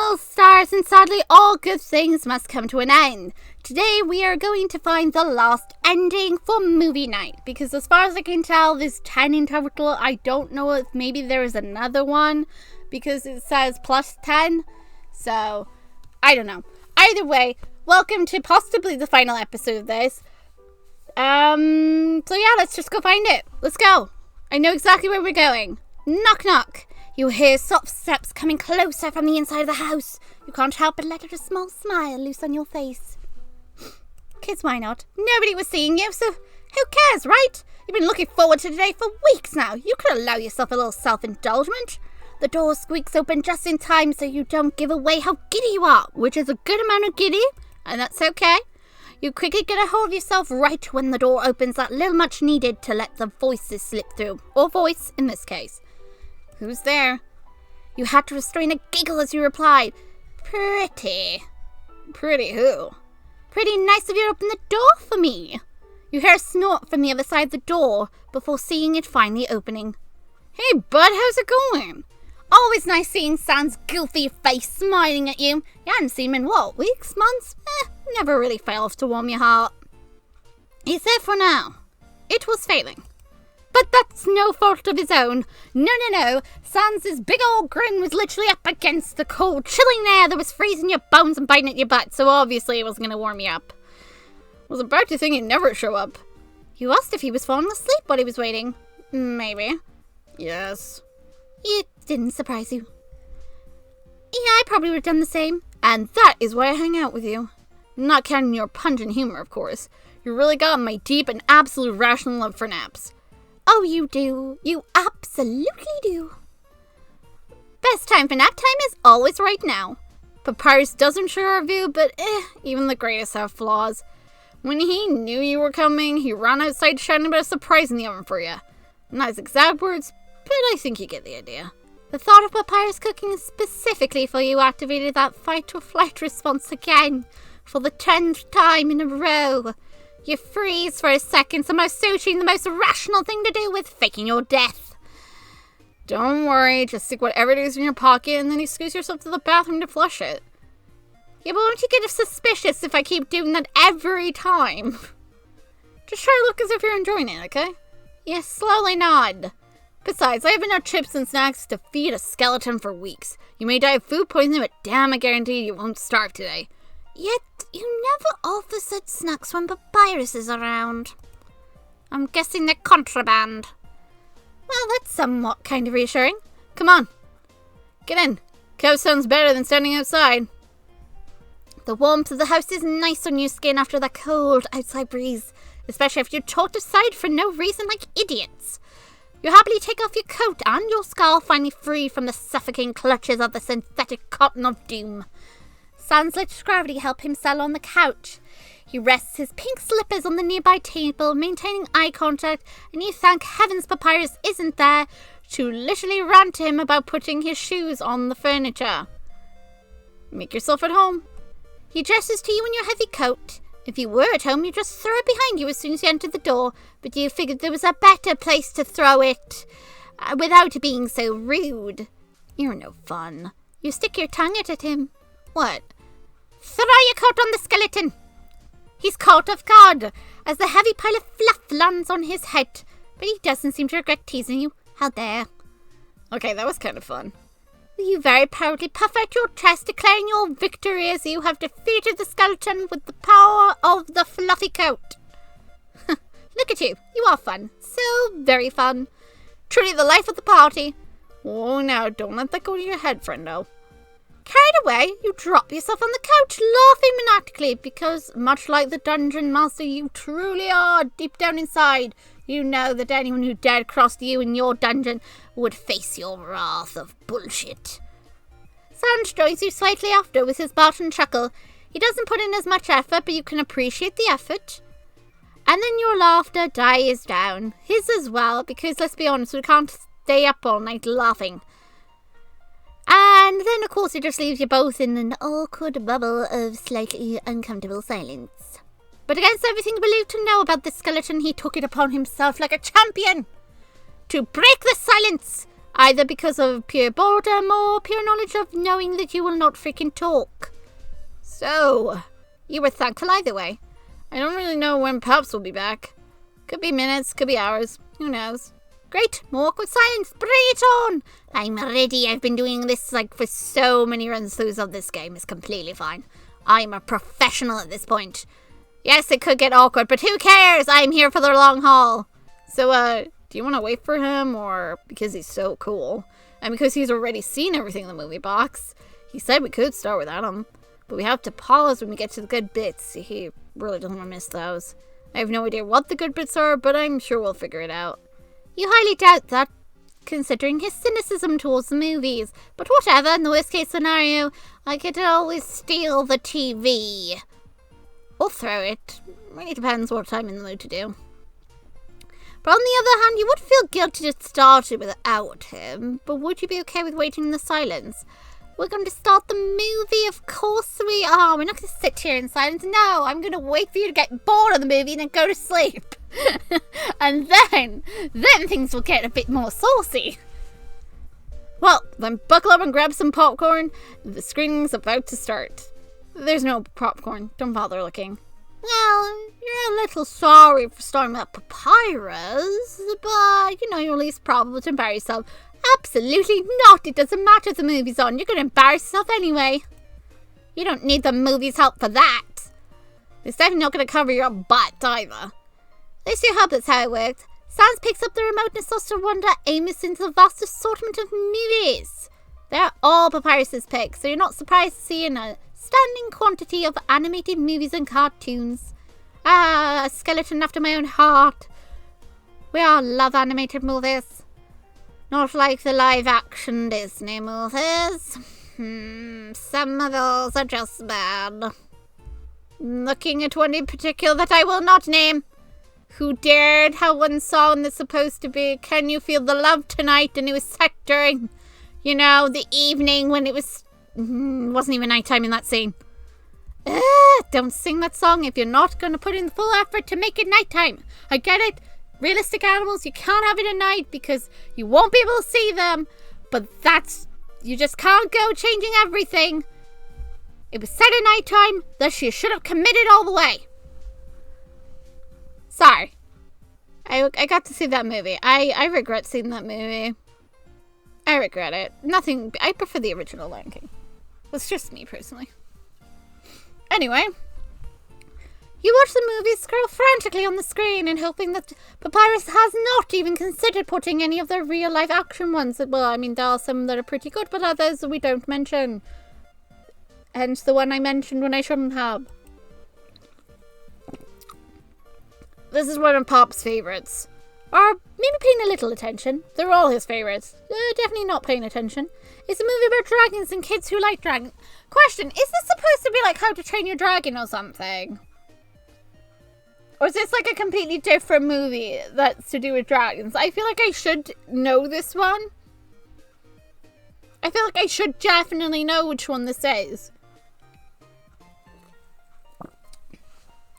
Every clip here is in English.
Well, stars, and sadly all good things must come to an end. Today we are going to find the last ending for movie night, because as far as I can tell, there's 10 in total. I don't know if maybe there is another one, because it says plus 10, so I don't know. Either way, welcome to possibly the final episode of this. So yeah, let's just go find it. Let's go. I know exactly where we're going. Knock knock. You hear soft steps coming closer from the inside of the house. You can't help but let out a small smile loose on your face. Kids, why not? Nobody was seeing you, so who cares, right? You've been looking forward to today for weeks now. You could allow yourself a little self-indulgence. The door squeaks open just in time so you don't give away how giddy you are, which is a good amount of giddy, and that's okay. You quickly get a hold of yourself right when the door opens, that little much needed to let the voices slip through. Or voice, in this case. Who's there? You had to restrain a giggle as you replied. Pretty. Pretty who? Pretty nice of you to open the door for me. You hear a snort from the other side of the door before seeing it finally opening. Hey bud, how's it going? Always nice seeing Sans goofy face smiling at you. You hadn't seen him in what, weeks, months? Never really fails to warm your heart. He's there for now. It was failing. But that's no fault of his own. No. Sans' big old grin was literally up against the cold, chilling air that was freezing your bones and biting at your butt, so obviously it wasn't going to warm you up. I was about to think he'd never show up. You asked if he was falling asleep while he was waiting. Maybe. Yes. It didn't surprise you. Yeah, I probably would have done the same. And that is why I hang out with you. Not counting your pungent humor, of course. You really got my deep and absolute rational love for naps. Oh, you do. You absolutely do. Best time for nap time is always right now. Papyrus doesn't share our view, but even the greatest have flaws. When he knew you were coming, he ran outside shouting about a surprise in the oven for you. Not his exact words, but I think you get the idea. The thought of Papyrus cooking specifically for you activated that fight-or-flight response again, for the 10th time in a row. You freeze for a second, somehow associating the most rational thing to do with faking your death. Don't worry, just stick whatever it is in your pocket and then excuse yourself to the bathroom to flush it. Yeah, but won't you get suspicious if I keep doing that every time? Just try to look as if you're enjoying it, okay? Yes, slowly nod. Besides, I haven't had chips and snacks to feed a skeleton for weeks. You may die of food poisoning, but damn, I guarantee you won't starve today. Yet, you never offer such snacks when Papyrus is around. I'm guessing they're contraband. Well, that's somewhat kind of reassuring. Come on. Get in. Couch sounds better than standing outside. The warmth of the house is nice on your skin after that cold outside breeze, especially if you're talked aside for no reason like idiots. You happily take off your coat and your scarf, finally free from the suffocating clutches of the synthetic cotton of doom. Sans lets gravity help him settle on the couch. He rests his pink slippers on the nearby table, maintaining eye contact, and you thank heavens Papyrus isn't there to literally rant to him about putting his shoes on the furniture. Make yourself at home. He gestures to you in your heavy coat. If you were at home, you'd just throw it behind you as soon as you entered the door, but you figured there was a better place to throw it without being so rude. You're no fun. You stick your tongue out at him. What? Throw your coat on the skeleton. He's caught off guard as the heavy pile of fluff lands on his head, but he doesn't seem to regret teasing you. How dare. Okay, that was kind of fun. You very proudly puff out your chest, declaring your victory as you have defeated the skeleton with the power of the fluffy coat. Look at you. You are fun. So very fun. Truly the life of the party. Oh, now, don't let that go to your head, friendo. Carried away, you drop yourself on the couch, laughing maniacally, because, much like the dungeon master you truly are, deep down inside, you know that anyone who dared cross you in your dungeon would face your wrath of bullshit. Sans joins you slightly after with his Barton chuckle. He doesn't put in as much effort, but you can appreciate the effort. And then your laughter dies down. His as well, because let's be honest, we can't stay up all night laughing. And then, of course, it just leaves you both in an awkward bubble of slightly uncomfortable silence. But against everything believed to know about the skeleton, he took it upon himself like a champion to break the silence either because of pure boredom or pure knowledge of knowing that you will not freaking talk. So, you were thankful either way. I don't really know when Pops will be back. Could be minutes, could be hours, who knows. Great, more awkward silence, bring it on! I'm ready, I've been doing this for so many runs-throughs of this game, it's completely fine. I'm a professional at this point. Yes, it could get awkward, but who cares? I'm here for the long haul. So, do you want to wait for him, or because he's so cool? And because he's already seen everything in the movie box, he said we could start without him. But we have to pause when we get to the good bits. He really doesn't want to miss those. I have no idea what the good bits are, but I'm sure we'll figure it out. You highly doubt that, considering his cynicism towards the movies. But whatever, in the worst case scenario, I could always steal the TV. Or throw it. Really depends what I'm in the mood to do. But on the other hand, you would feel guilty to start it without him. But would you be okay with waiting in the silence? We're going to start the movie, of course we are. We're not going to sit here in silence. No, I'm going to wait for you to get bored of the movie and then go to sleep. And then things will get a bit more saucy. Well, then buckle up and grab some popcorn. The screening's about to start. There's no popcorn. Don't bother looking. Well, you're a little sorry for starting with Papyrus, but, you're at least probable to embarrass yourself. Absolutely not. It doesn't matter if the movie's on. You're going to embarrass yourself anyway. You don't need the movie's help for that. It's definitely not going to cover your butt either. At least you hope that's how it works. Sans picks up the remote and starts to wander aimlessly into the vast assortment of movies. They're all Papyrus's picks, so you're not surprised to see an astounding quantity of animated movies and cartoons. A skeleton after my own heart. We all love animated movies. Not like the live-action Disney movies. Some of those are just bad. Looking at one in particular that I will not name. Who dared have one song that's supposed to be Can You Feel the Love Tonight? And it was set during, the evening when it wasn't even nighttime in that scene. Don't sing that song if you're not going to put in the full effort to make it nighttime. I get it. Realistic animals, you can't have it at night because you won't be able to see them. But you just can't go changing everything. It was set at nighttime, thus you should have committed all the way. Sorry. I got to see that movie. I regret seeing that movie. I regret it. I prefer the original Lion King. It's just me, personally. Anyway. You watch the movie, scroll frantically on the screen and hoping that Papyrus has not even considered putting any of their real life action ones. Well, there are some that are pretty good, but others we don't mention. Hence the one I mentioned when I shouldn't have. This is one of Pop's favourites. Or maybe paying a little attention. They're all his favourites. Definitely not paying attention. It's a movie about dragons and kids who like dragons. Question, is this supposed to be like How to Train Your Dragon or something? Or is this like a completely different movie that's to do with dragons? I feel like I should know this one. I feel like I should definitely know which one this is.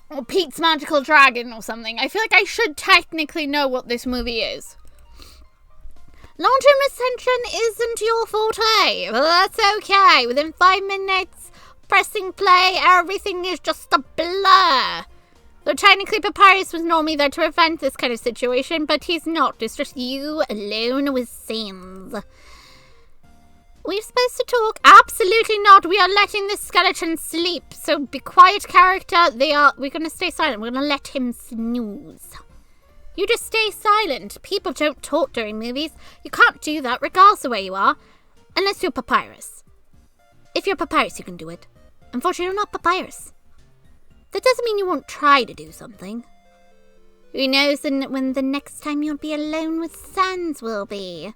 Or Pete's Magical Dragon or something. I feel like I should technically know what this movie is. Long-term retention isn't your forte, but that's okay. Within 5 minutes, pressing play, everything is just a blur. Though technically Papyrus was normally there to prevent this kind of situation, but he's not. It's just you alone with scenes. We're supposed to talk? Absolutely not. We are letting this skeleton sleep. So be quiet, character. We're going to stay silent. We're going to let him snooze. You just stay silent. People don't talk during movies. You can't do that regardless of where you are. Unless you're Papyrus. If you're Papyrus, you can do it. Unfortunately, you're not Papyrus. That doesn't mean you won't try to do something. Who knows when the next time you'll be alone with Sans will be.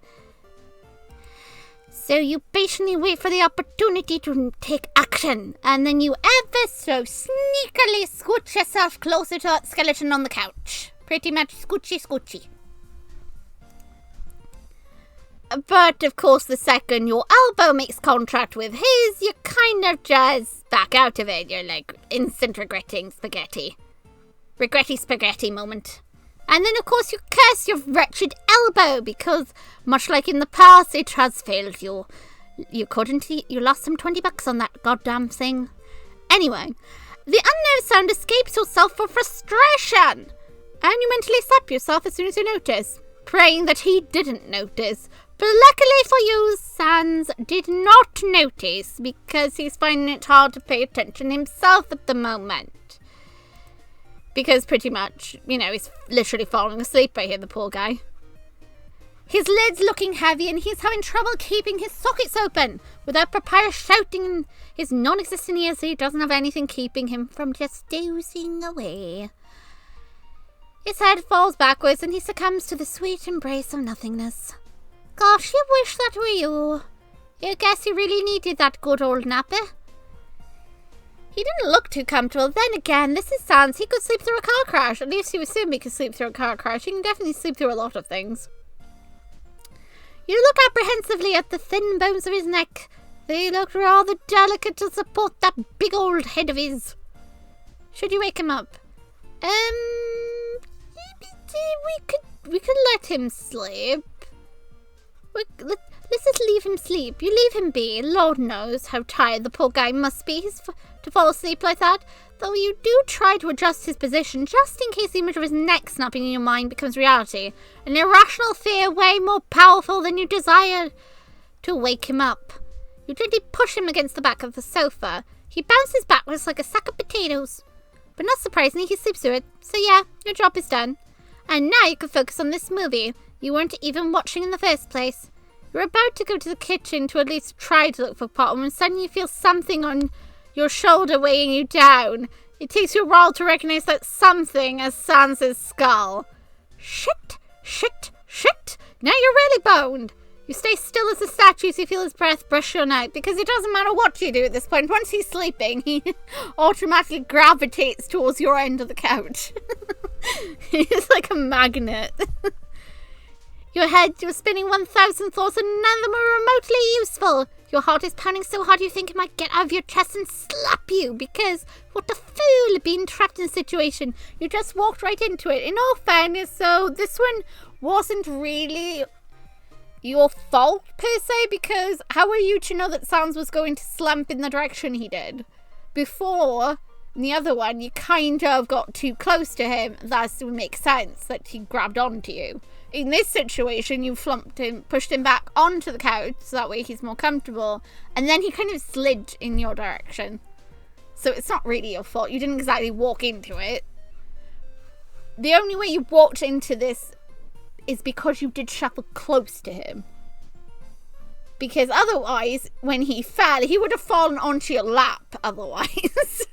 So you patiently wait for the opportunity to take action, and then you ever so sneakily scooch yourself closer to that skeleton on the couch. Pretty much scoochy. But, of course, the second your elbow makes contact with his, you kind of just back out of it. You're like instant regretting spaghetti. Regretty spaghetti moment. And then, of course, you curse your wretched elbow because, much like in the past, it has failed you. You lost some $20 on that goddamn thing. Anyway, the unknown sound escapes yourself for frustration. And you mentally slap yourself as soon as you notice, praying that he didn't notice. But luckily for you, Sans did not notice because he's finding it hard to pay attention himself at the moment. Because pretty much, he's literally falling asleep right here, the poor guy. His lid's looking heavy and he's having trouble keeping his sockets open without Papyrus shouting in his non-existent ears that he doesn't have anything keeping him from just dozing away. His head falls backwards and he succumbs to the sweet embrace of nothingness. Gosh, you wish that were you. You guess you really needed that good old nap, eh? He didn't look too comfortable. Then again, this is Sans. He could sleep through a car crash. At least you assume he could sleep through a car crash. He can definitely sleep through a lot of things. You look apprehensively at the thin bones of his neck. They look rather delicate to support that big old head of his. Should you wake him up? We could let him sleep. Let's just leave him sleep. You leave him be. Lord knows how tired the poor guy must be to fall asleep like that. Though you do try to adjust his position just in case the image of his neck snapping in your mind becomes reality. An irrational fear way more powerful than you desire to wake him up. You gently push him against the back of the sofa. He bounces backwards like a sack of potatoes. But not surprisingly, he sleeps through it. So yeah, your job is done. And now you can focus on this movie you weren't even watching in the first place. You're about to go to the kitchen to at least try to look for pot when suddenly you feel something on your shoulder weighing you down. It takes you a while to recognize that something as Sans' skull. Shit! Now you're really boned. You stay still as a statue as you feel his breath brush your neck, because it doesn't matter what you do at this point. Once he's sleeping, he automatically gravitates towards your end of the couch. He's like a magnet. You're spinning 1,000 thoughts and none of them are remotely useful. Your heart is pounding so hard you think it might get out of your chest and slap you because what a fool being trapped in a situation. You just walked right into it. In all fairness, so this one wasn't really your fault per se, because how are you to know that Sans was going to slump in the direction he did? Before, in the other one, you kind of got too close to him. That would make sense that he grabbed onto you. In this situation, you pushed him back onto the couch so that way he's more comfortable, and then he kind of slid in your direction. So it's not really your fault. You didn't exactly walk into it. The only way you walked into this is because you did shuffle close to him. Because otherwise, when he fell, he would have fallen onto your lap otherwise.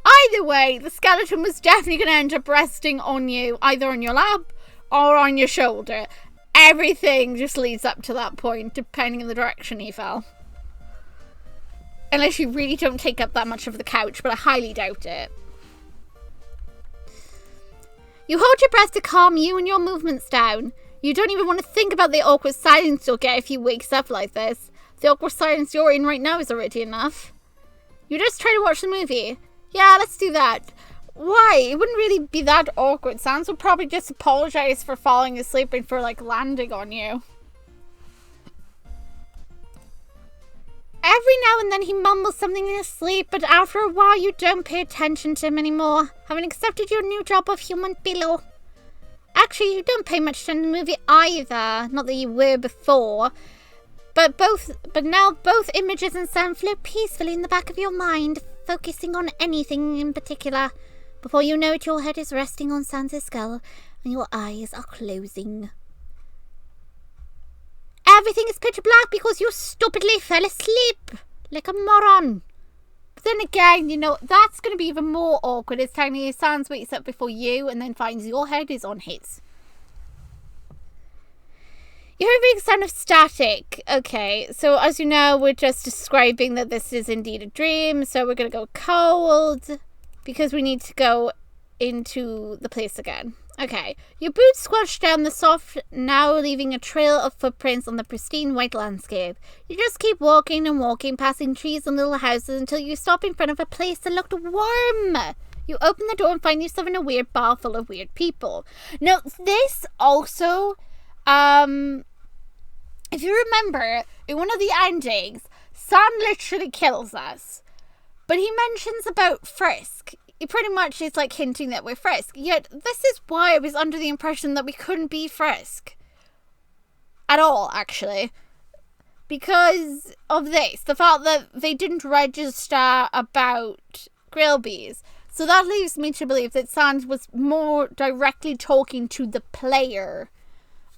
Either way, the skeleton was definitely going to end up resting on you, either on your lap or on your shoulder. Everything just leads up to that point, depending on the direction he fell. Unless you really don't take up that much of the couch, but I highly doubt it. You hold your breath to calm you and your movements down. You don't even want to think about the awkward silence you'll get if he wakes up like this. The awkward silence you're in right now is already enough. You just try to watch the movie. Yeah, let's do that. Why? It wouldn't really be that awkward. Sans would probably just apologize for falling asleep and for, landing on you. Every now and then he mumbles something in his sleep, but after a while you don't pay attention to him anymore, having accepted your new job of human pillow. Actually, you don't pay much attention to the movie either, not that you were before. But now both images and sound flow peacefully in the back of your mind, focusing on anything in particular. Before you know it, your head is resting on Sans' skull, and your eyes are closing. Everything is pitch black because you stupidly fell asleep, like a moron. But then again, that's going to be even more awkward. It's telling Sans wakes up before you, and then finds your head is on his. You hear a big sound of static. Okay, so as you know, we're just describing that this is indeed a dream, so we're going to go cold, because we need to go into the place again. Okay, your boots squash down the soft, now leaving a trail of footprints on the pristine white landscape. You just keep walking and walking, passing trees and little houses until you stop in front of a place that looked warm. You open the door and find yourself in a weird bar full of weird people. Now, this also, if you remember, in one of the endings, Sam literally kills us. But he mentions about Frisk. He pretty much is like hinting that we're Frisk. Yet, this is why I was under the impression that we couldn't be Frisk. At all, actually. Because of this. The fact that they didn't register about Grillbees. So that leaves me to believe that Sans was more directly talking to the player.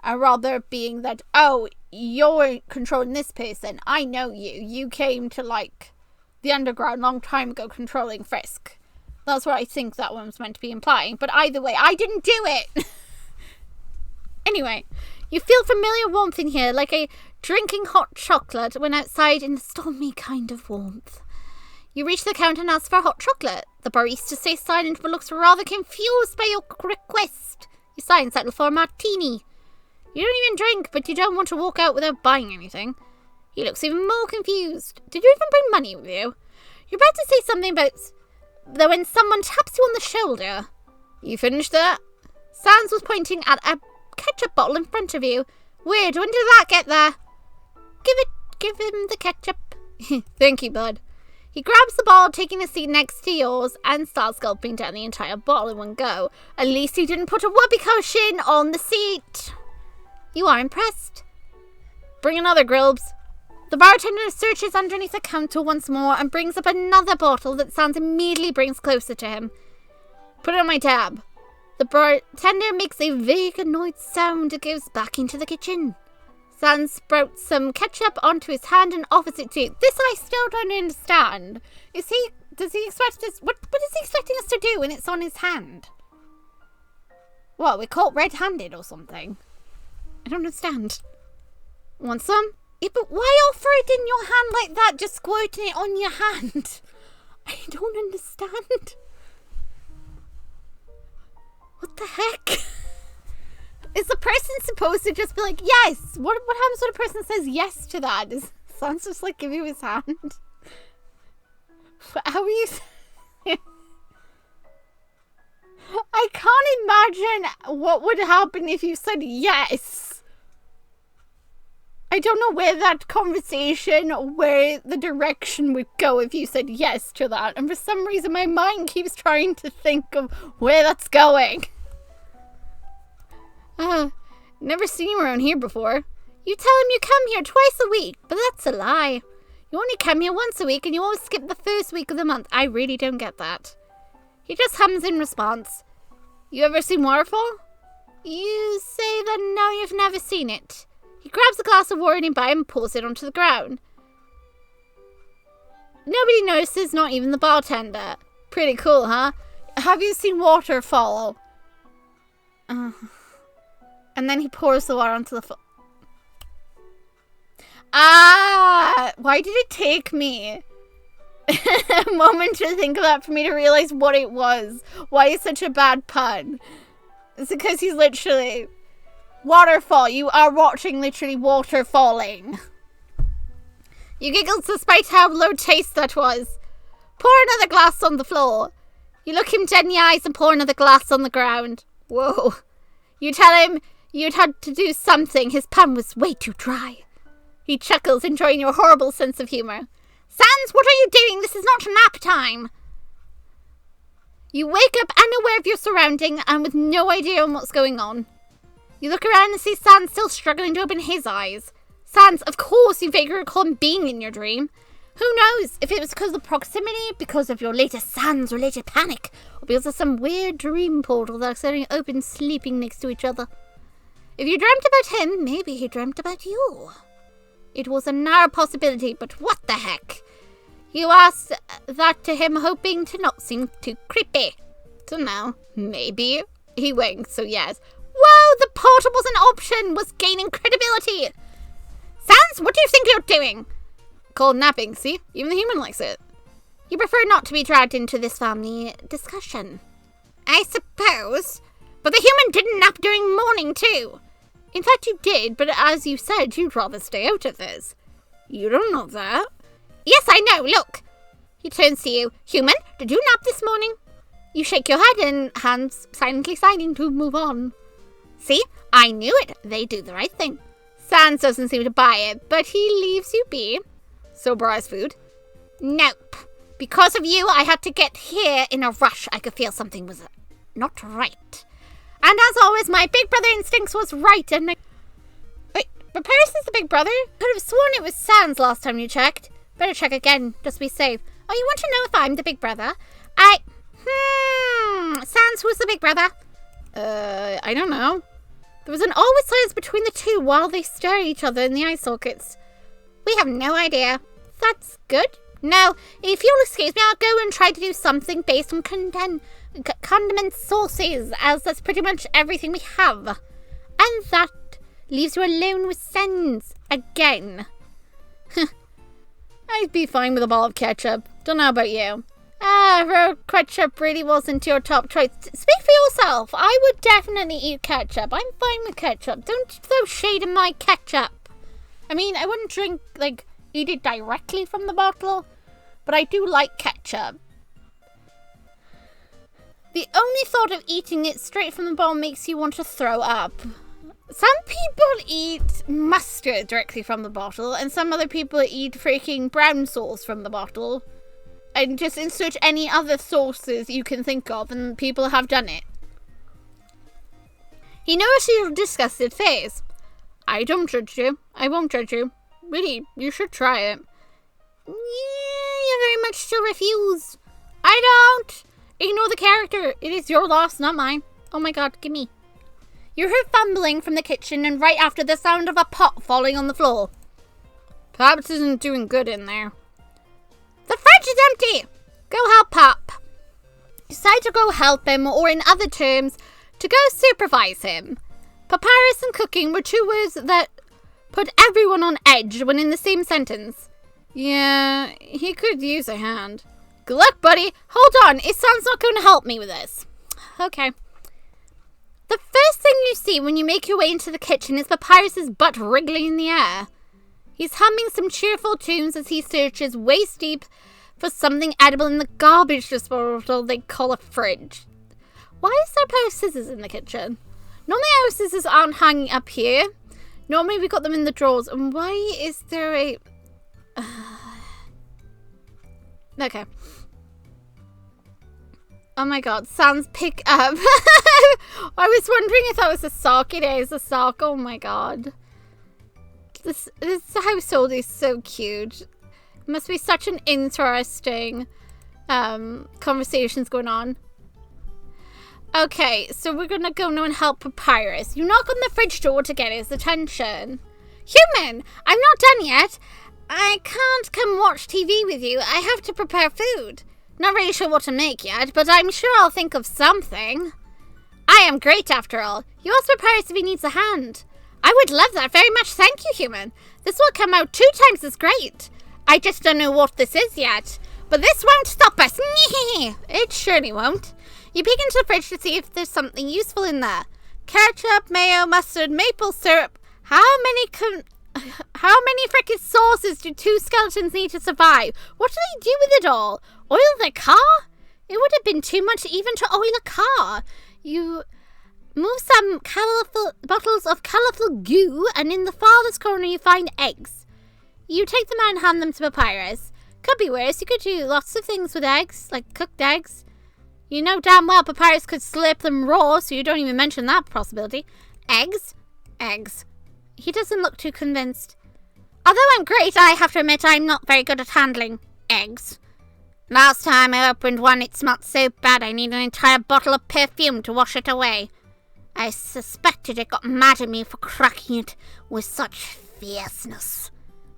Rather being that, oh, you're controlling this person. I know you. You came to, like, the underground long time ago controlling Frisk. That's what I think that one was meant to be implying. But either way, I didn't do it. Anyway, you feel familiar warmth in here, like a drinking hot chocolate when outside in a stormy kind of warmth. You reach the counter and ask for hot chocolate. The barista stays silent but looks rather confused by your request. You sigh and settle for a martini. You don't even drink, but you don't want to walk out without buying anything. He looks even more confused. Did you even bring money with you? You're about to say something about that when someone taps you on the shoulder. You finished that? Sans was pointing at a ketchup bottle in front of you. Weird, when did that get there? Give him the ketchup. Thank you, bud. He grabs the bottle, taking a seat next to yours, and starts gulping down the entire bottle in one go. At least he didn't put a whoopee cushion on the seat. You are impressed. Bring another, Grillbs. The bartender searches underneath the counter once more and brings up another bottle that Sans immediately brings closer to him. Put it on my tab. The bartender makes a vague annoyed sound and goes back into the kitchen. Sans sprouts some ketchup onto his hand and offers it to you. This I still don't understand. Does he expect us, what is he expecting us to do when it's on his hand? What, we're caught red-handed or something? I don't understand. Want some? Yeah, but why offer it in your hand like that, just squirting it on your hand? I don't understand. What the heck? Is the person supposed to just be like, yes? What happens when a person says yes to that? Does Sans just like give you his hand? How are you? I can't imagine what would happen if you said yes. I don't know where that conversation, where the direction would go if you said yes to that. And for some reason, my mind keeps trying to think of where that's going. Never seen you around here before. You tell him you come here twice a week, but that's a lie. You only come here once a week and you always skip the first week of the month. I really don't get that. He just hums in response. You ever seen Waterfall? You say that no, you've never seen it. He grabs a glass of water nearby and pulls it onto the ground. Nobody notices, not even the bartender. Pretty cool, huh? Have you seen Waterfall? And then he pours the water onto the floor. Why did it take me a moment to think of that for me to realize what it was? Why is such a bad pun? It's because he's literally... Waterfall. You are watching literally water falling. You giggled despite how low taste that was. Pour another glass on the floor. You look him dead in the eyes and pour another glass on the ground. Whoa. You tell him you'd had to do something. His pan was way too dry. He chuckles, enjoying your horrible sense of humour. Sans, what are you doing? This is not nap time. You wake up unaware of your surrounding and with no idea on what's going on. You look around and see Sans still struggling to open his eyes. Sans, of course you vaguely recall him being in your dream. Who knows if it was because of proximity, because of your latest Sans-related panic, or because of some weird dream portal that accidentally opened sleeping next to each other. If you dreamt about him, maybe he dreamt about you. It was a narrow possibility, but what the heck? You asked that to him, hoping to not seem too creepy. So now, maybe. He winked, so yes. Whoa, the portal was an option, was gaining credibility. Sans, what do you think you're doing? Called napping, see? Even the human likes it. You prefer not to be dragged into this family discussion. I suppose. But the human didn't nap during morning too. In fact, you did, but as you said, you'd rather stay out of this. You don't know that. Yes, I know, look. He turns to you. Human, did you nap this morning? You shake your head and hands silently signing to move on. See? I knew it. They do the right thing. Sans doesn't seem to buy it, but he leaves you be. Sober as food. Nope. Because of you, I had to get here in a rush. I could feel something was not right. And as always, my big brother instincts was right. And wait, Papyrus is the big brother? Could have sworn it was Sans last time you checked. Better check again, just to be safe. Oh, you want to know if I'm the big brother? Sans, who's the big brother? I don't know. There was an awkward silence between the two while they stare at each other in the eye sockets. We have no idea. That's good. No, if you'll excuse me, I'll go and try to do something based on condiment sauces, as that's pretty much everything we have. And that leaves you alone with Sans again. I'd be fine with a ball of ketchup. Don't know about you. Road ketchup really wasn't your top choice. Speak for yourself. I would definitely eat ketchup. I'm fine with ketchup. Don't throw shade in my ketchup. I mean, I wouldn't eat it directly from the bottle, but I do like ketchup. The only thought of eating it straight from the bowl makes you want to throw up. Some people eat mustard directly from the bottle, and some other people eat freaking brown sauce from the bottle. And just insert any other sauces you can think of, and people have done it. He noticed your disgusted face. I don't judge you. I won't judge you. Really, you should try it. Yeah, you very much still refuse. I don't. Ignore the character. It is your loss, not mine. Oh my god, gimme. You heard fumbling from the kitchen, and right after the sound of a pot falling on the floor. Perhaps isn't doing good in there. The fridge is empty! Go help Pop. Decide to go help him, or in other terms, to go supervise him. Papyrus and cooking were two words that put everyone on edge when in the same sentence. Yeah, he could use a hand. Good luck, buddy. Hold on, Isan's not going to help me with this. Okay. The first thing you see when you make your way into the kitchen is Papyrus's butt wriggling in the air. He's humming some cheerful tunes as he searches waist deep for something edible in the garbage disposal they call a fridge. Why is there a pair of scissors in the kitchen? Normally our scissors aren't hanging up here. Normally we got them in the drawers. And why is there a... Okay. Oh my god, Sans pick up. I was wondering if that was a sock. It is a sock. Oh my god. This household is so cute. It must be such an interesting conversations going on. Okay, so we're gonna go now and help Papyrus. You knock on the fridge door to get his attention. Human, I'm not done yet. I can't come watch TV with you. I have to prepare food. Not really sure what to make yet, but I'm sure I'll think of something. I am great after all. You asked Papyrus if he needs a hand. I would love that very much, thank you, human. This will come out 2 times as great. I just don't know what this is yet. But this won't stop us. It surely won't. You peek into the fridge to see if there's something useful in there. Ketchup, mayo, mustard, maple syrup. How many frickin' sauces do 2 skeletons need to survive? What do they do with it all? Oil their car? It would have been too much even to oil a car. You... move some colourful bottles of colourful goo, and in the farthest corner you find eggs. You take them out and hand them to Papyrus. Could be worse. You could do lots of things with eggs, like cooked eggs. You know damn well Papyrus could slurp them raw, so you don't even mention that possibility. Eggs? Eggs. He doesn't look too convinced. Although I'm great, I have to admit I'm not very good at handling eggs. Last time I opened one, it smelled so bad I need an entire bottle of perfume to wash it away. I suspected it got mad at me for cracking it with such fierceness.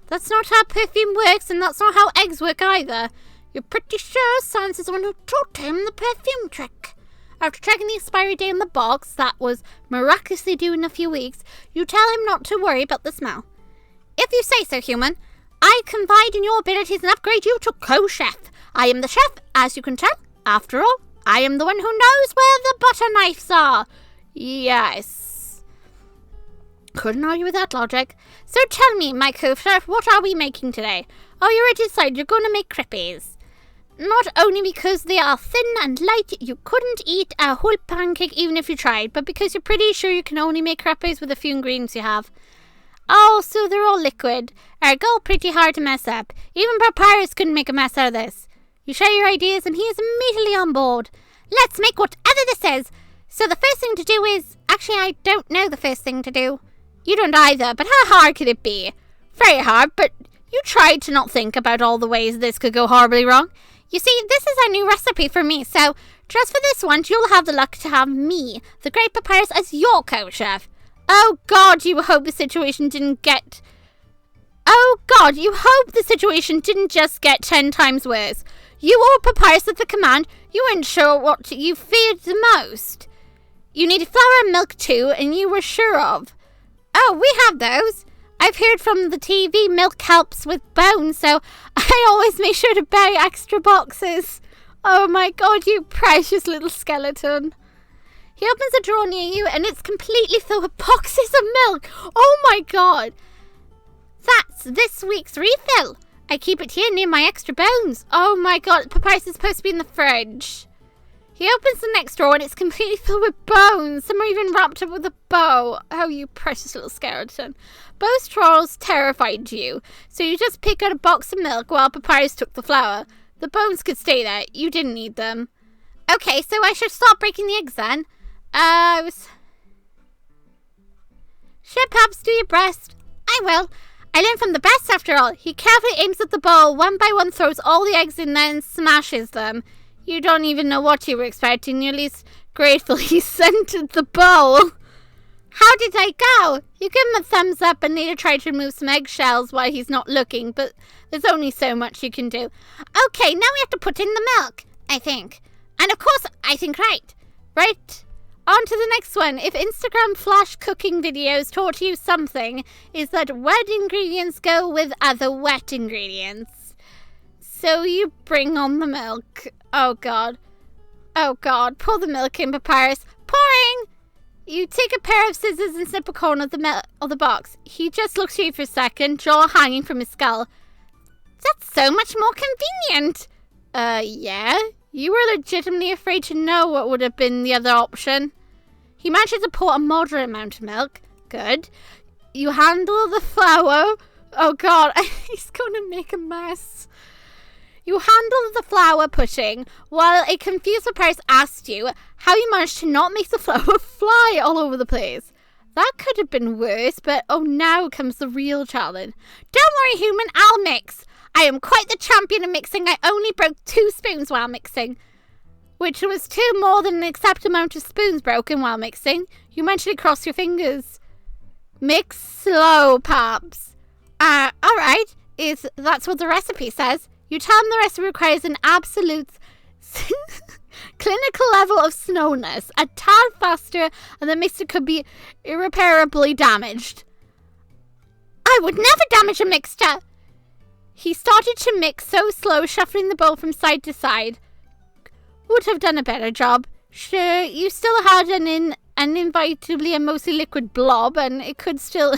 That's not how perfume works, and that's not how eggs work either. You're pretty sure Sans is the one who taught him the perfume trick. After checking the expiry date on the box, that was miraculously due in a few weeks, you tell him not to worry about the smell. If you say so, human, I confide in your abilities and upgrade you to co-chef. I am the chef, as you can tell. After all, I am the one who knows where the butter knives are. Yes. Couldn't argue with that logic. So tell me, my co-chef, what are we making today? Oh, you already decided you're going to make crepes. Not only because they are thin and light, you couldn't eat a whole pancake even if you tried, but because you're pretty sure you can only make crepes with the few ingredients you have. Oh, so they're all liquid. Ergo, pretty hard to mess up. Even Papyrus couldn't make a mess out of this. You share your ideas and he is immediately on board. Let's make whatever this is. So the first thing to do is... Actually, I don't know the first thing to do. You don't either, but how hard could it be? Very hard, but you tried to not think about all the ways this could go horribly wrong. You see, this is a new recipe for me, so just for this one, you'll have the luck to have me, the great Papyrus, as your co-chef. Oh God, you hope the situation didn't get... Oh God, you hope the situation didn't just get 10 times worse. You or Papyrus at the command, you weren't sure what you feared the most. You needed flour and milk too, and you were sure of. Oh, we have those. I've heard from the TV milk helps with bones, so I always make sure to buy extra boxes. Oh my God, you precious little skeleton. He opens a drawer near you and it's completely filled with boxes of milk. Oh my God. That's this week's refill. I keep it here near my extra bones. Oh my God, Papyrus is supposed to be in the fridge. He opens the next drawer and it's completely filled with bones. Some are even wrapped up with a bow. Oh, you precious little skeleton. Both trolls terrified you, so you just pick out a box of milk while Papyrus took the flour. The bones could stay there. You didn't need them. Okay, so I should start breaking the eggs then. Sure, perhaps do your best. I will. I learned from the best after all. He carefully aims at the bowl, one by one throws all the eggs in there and smashes them. You don't even know what you were expecting. You're least grateful he scented the bowl. How did I go? You give him a thumbs up and later try to remove some eggshells while he's not looking, but there's only so much you can do. Okay, now we have to put in the milk, I think. And of course, I think right. Right? On to the next one. If Instagram flash cooking videos taught you something, is that wet ingredients go with other wet ingredients. So you bring on the milk. Oh God. Oh God. Pour the milk in, Papyrus. Pouring! You take a pair of scissors and snip a corner of the box. He just looks at you for a second, jaw hanging from his skull. That's so much more convenient. Yeah? You were legitimately afraid to know what would have been the other option. He manages to pour a moderate amount of milk. Good. You handle the flour. Oh God, he's going to make a mess. You handle the flour pudding while a confused Papyrus asked you how you managed to not make the flour fly all over the place. That could have been worse, but oh, now comes the real challenge. Don't worry, human, I'll mix. I am quite the champion of mixing. I only broke 2 spoons while mixing, which was 2 more than an acceptable amount of spoons broken while mixing. You mentally cross your fingers. Mix slow, Paps. Alright, that's what the recipe says. You tell him the recipe requires an absolute clinical level of slowness, a tad faster, and the mixer could be irreparably damaged. I would never damage a mixture. He started to mix so slow, shuffling the bowl from side to side. Would have done a better job. Sure, you still had an inevitably and mostly liquid blob, and it could still...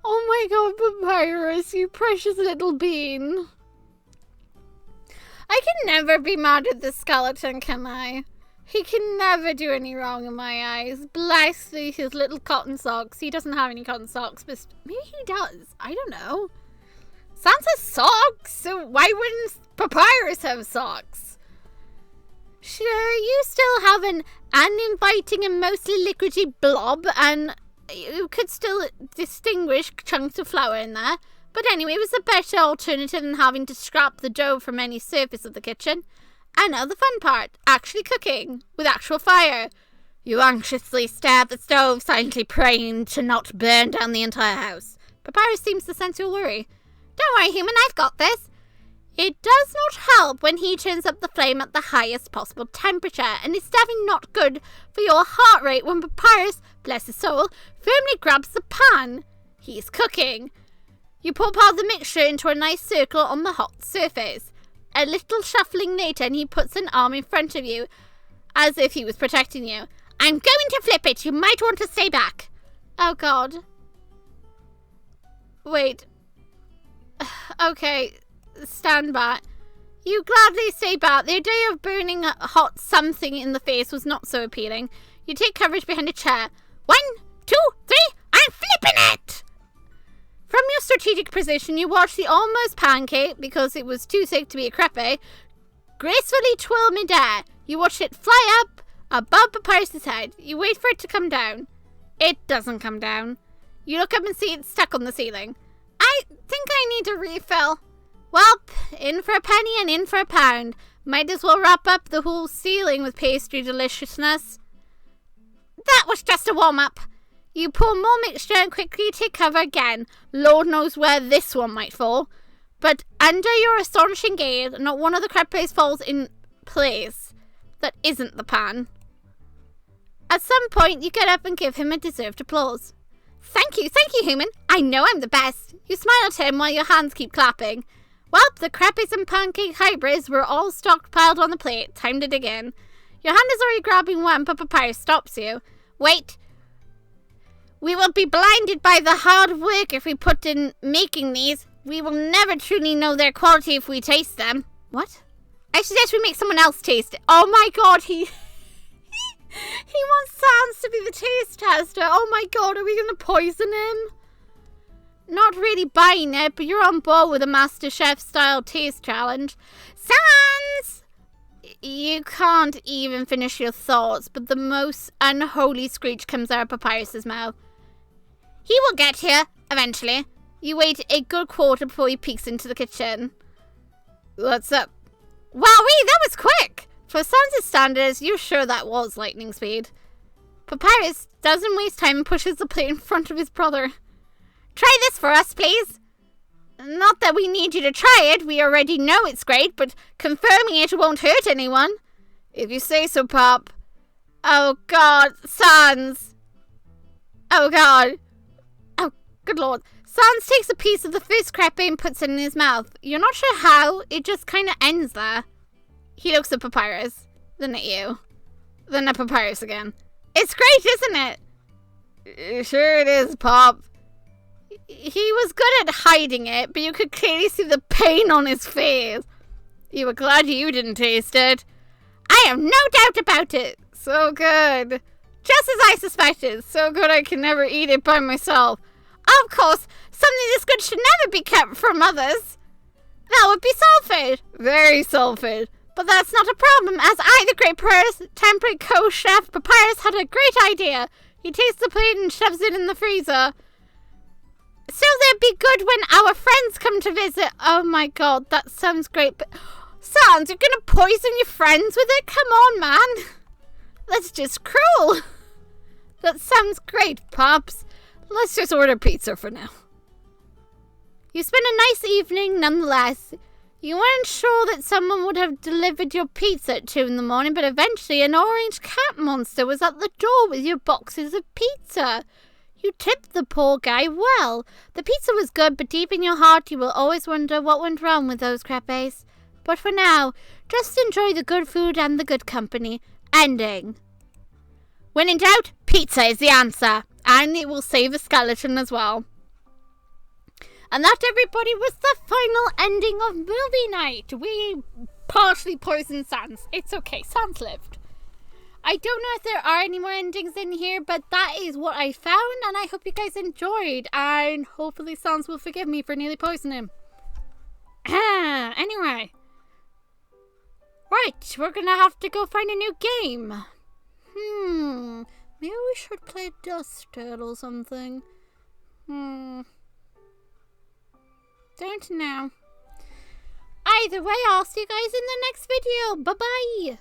Oh my God, Papyrus, you precious little bean. I can never be mad at the skeleton, can I? He can never do any wrong in my eyes. Bless his little cotton socks. He doesn't have any cotton socks, but maybe he does. I don't know. Sans has socks, so why wouldn't Papyrus have socks? Sure, you still have an uninviting and mostly liquidy blob, and you could still distinguish chunks of flour in there. But anyway, it was a better alternative than having to scrap the dough from any surface of the kitchen. And now the fun part, actually cooking, with actual fire. You anxiously stare at the stove, silently praying to not burn down the entire house. Papyrus seems to sense your worry. Don't worry, human, I've got this. It does not help when he turns up the flame at the highest possible temperature, and it's definitely not good for your heart rate when Papyrus, bless his soul, firmly grabs the pan. He's cooking. You pour part of the mixture into a nice circle on the hot surface. A little shuffling later, and he puts an arm in front of you, as if he was protecting you. I'm going to flip it. You might want to stay back. Oh, God. Wait. Okay, stand back. You gladly stay back. The idea of burning a hot something in the face was not so appealing. You take coverage behind a chair. 1, 2, 3, I'm flipping it! From your strategic position, you watch the almost pancake, because it was too sick to be a crepe, gracefully twirl midair. You watch it fly up above Papyrus' head. You wait for it to come down. It doesn't come down. You look up and see it's stuck on the ceiling. I think I need a refill. Welp, in for a penny and in for a pound. Might as well wrap up the whole ceiling with pastry deliciousness. That was just a warm-up. You pour more mixture and quickly take cover again. Lord knows where this one might fall. But under your astonishing gaze, not one of the crepes falls in place. That isn't the pan. At some point, you get up and give him a deserved applause. Thank you, human. I know I'm the best. You smile at him while your hands keep clapping. Well, the crepes and pancake hybrids were all stockpiled on the plate. Time to dig in. Your hand is already grabbing one, but Papyrus stops you. Wait. We will be blinded by the hard work if we put in making these. We will never truly know their quality if we taste them. What? I suggest we make someone else taste it. Oh my god, he wants Sans to be the taste tester. Oh my god, are we going to poison him? Not really buying it, but you're on board with a MasterChef style taste challenge. Sans! You can't even finish your thoughts, but the most unholy screech comes out of Papyrus' mouth. He will get here, eventually. You wait a good quarter before he peeks into the kitchen. What's up? Wowee, that was quick! For Sans' standards, you're sure that was lightning speed. Papyrus doesn't waste time and pushes the plate in front of his brother. Try this for us, please. Not that we need you to try it. We already know it's great, but confirming it won't hurt anyone. If you say so, Pop. Oh, God. Sans. Oh, God. Oh, good Lord. Sans takes a piece of the first crepe and puts it in his mouth. You're not sure how. It just kind of ends there. He looks at Papyrus. Then at you. Then at Papyrus again. It's great, isn't it? Sure it is, Pop. He was good at hiding it, but you could clearly see the pain on his face. You were glad you didn't taste it. I have no doubt about it. So good. Just as I suspected. So good I can never eat it by myself. Of course, something this good should never be kept from others. That would be sulphate. Very sulphate. But that's not a problem, as I, the great temperate co-chef Papyrus, had a great idea. He takes the plate and shoves it in the freezer. So they'd be good when our friends come to visit. Oh my god, that sounds great. But Sans, you're gonna poison your friends with it? Come on, man. That's just cruel. That sounds great, Pops. Let's just order pizza for now. You spent a nice evening nonetheless. You weren't sure that someone would have delivered your pizza at 2 in the morning, but eventually an orange cat monster was at the door with your boxes of pizza. You tipped the poor guy well. The pizza was good, but deep in your heart you will always wonder what went wrong with those crepes. But for now, just enjoy the good food and the good company. Ending. When in doubt, pizza is the answer. And it will save a skeleton as well. And that, everybody, was the final ending of movie night. We partially poisoned Sans. It's okay, Sans lived. I don't know if there are any more endings in here, but that is what I found, and I hope you guys enjoyed, and hopefully Sans will forgive me for nearly poisoning him. Anyway. Right, we're gonna have to go find a new game. Maybe we should play Dusted or something. Don't know. Either way, I'll see you guys in the next video. Bye-bye.